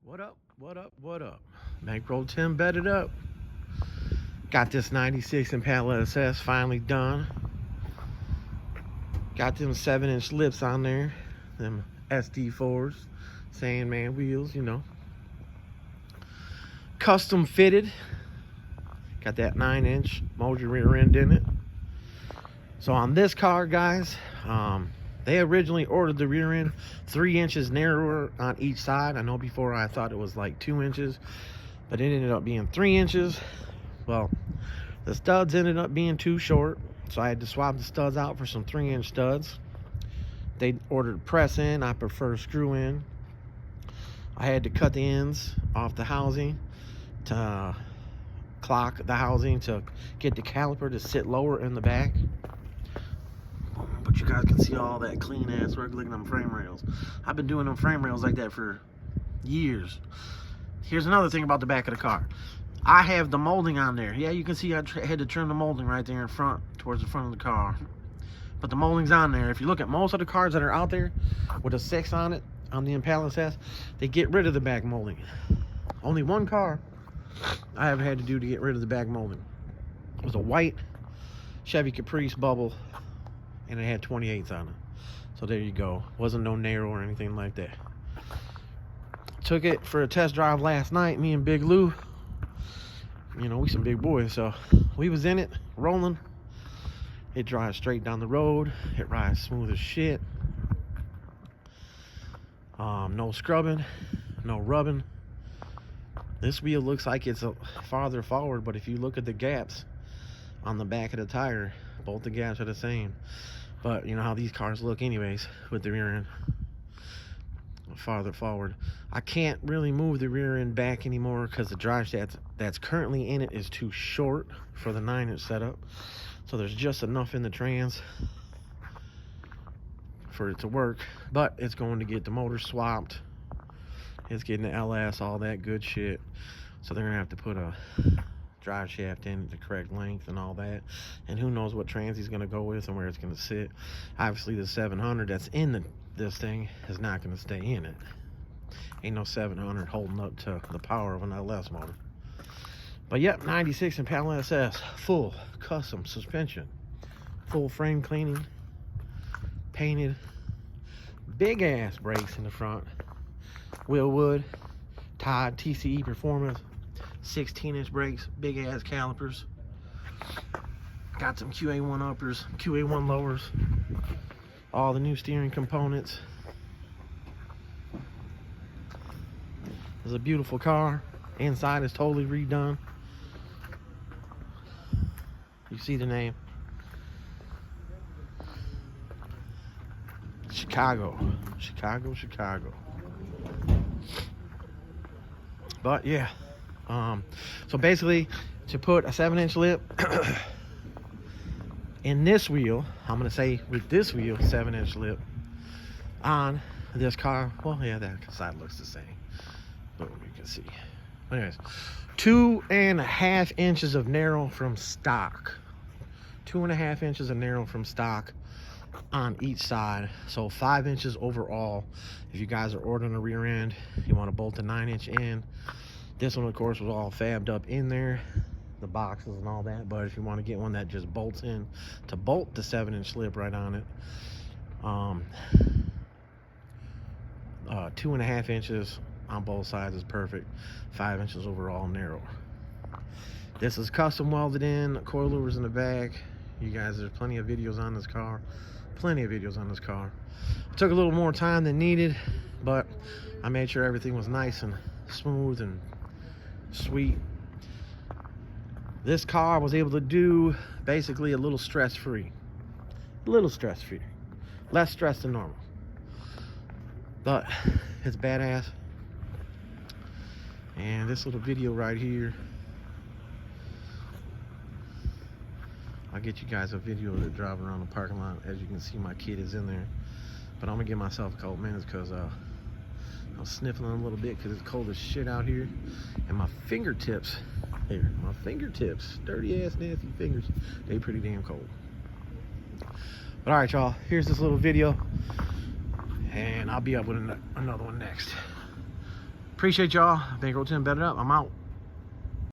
What up? What up? What up? Bankroll Tim bedded up. Got this 96 Impala SS finally done. Got them 7-inch lips on there. Them SD4s. Sandman wheels, you know. Custom fitted. Got that 9-inch motor rear end in it. So on this car, guys, they originally ordered the rear end 3 inches narrower on each side. I know before I thought it was like 2 inches, but it ended up being 3 inches. Well, the studs ended up being too short, so I had to swap the studs out for some 3-inch studs. They ordered press in. I prefer screw in. I had to cut the ends off the housing to clock the housing to get the caliper to sit lower in the back. But you guys can see all that clean ass work. Look at them frame rails. I've been doing them frame rails like that for years. Here's another thing about the back of the car. I have the molding on there. Yeah, you can see I had to trim the molding right there in front, towards the front of the car. But the molding's on there. If you look at most of the cars that are out there with a 6 on it, on the Impala SS, they get rid of the back molding. Only one car I have had to do to get rid of the back molding. It was a white Chevy Caprice bubble, and it had 28s on it. So there you go. Wasn't no narrow or anything like that. Took it for a test drive last night, me and Big Lou. You know, we some big boys, so we was in it, rolling. It drives straight down the road. It rides smooth as shit. No scrubbing, no rubbing. This wheel looks like it's farther forward, but if you look at the gaps on the back of the tire, both the gaps are the same. But you know how these cars look anyways with the rear end farther forward. I can't really move the rear end back anymore because the drive shaft that's currently in it is too short for the 9-inch setup. So there's just enough in the trans for it to work, but it's going to get the motor swapped. It's getting the LS, all that good shit. So they're gonna have to put a drive shaft in the correct length and all that. And who knows what trans he's gonna go with and where it's gonna sit. Obviously the 700 that's in this thing is not gonna stay in it. Ain't no 700 holding up to the power of an LS motor. But yep, 96 Impala SS, full custom suspension, full frame cleaning, painted, big ass brakes in the front, Willwood, Todd TCE Performance, 16-inch brakes, big ass calipers. Got some QA1 uppers, QA1 lowers, all the new steering components. It's a beautiful car. Inside is totally redone. You see the name. Chicago. Chicago, Chicago. But yeah. So basically, to put a 7-inch lip in this wheel, I'm gonna say with this wheel, 7-inch lip on this car. Well, yeah, that side looks the same. But you can see. Anyways, 2.5 inches of narrow from stock. 2.5 inches of narrow from stock on each side. So 5 inches overall. If you guys are ordering a rear end, you want to bolt the 9-inch in. This one, of course, was all fabbed up in there, the boxes and all that. But if you want to get one that just bolts in to bolt the 7-inch lip right on it, 2.5 inches on both sides is perfect. 5 inches overall narrow. This is custom welded in, coilovers in the back. You guys, there's plenty of videos on this car. Plenty of videos on this car. It took a little more time than needed, but I made sure everything was nice and smooth and sweet. This car I was able to do basically a little stress-free. A little stress-free. Less stress than normal. But it's badass. And this little video right here, I'll get you guys a video of it driving around the parking lot. As you can see, my kid is in there. But I'm gonna give myself a couple minutes because I'm sniffling a little bit because it's cold as shit out here. And my fingertips, here, my fingertips, dirty ass nasty fingers, they pretty damn cold. But all right, y'all, here's this little video. And I'll be up with another one next. Appreciate y'all. Bankroll Tim, bet it up. I'm out.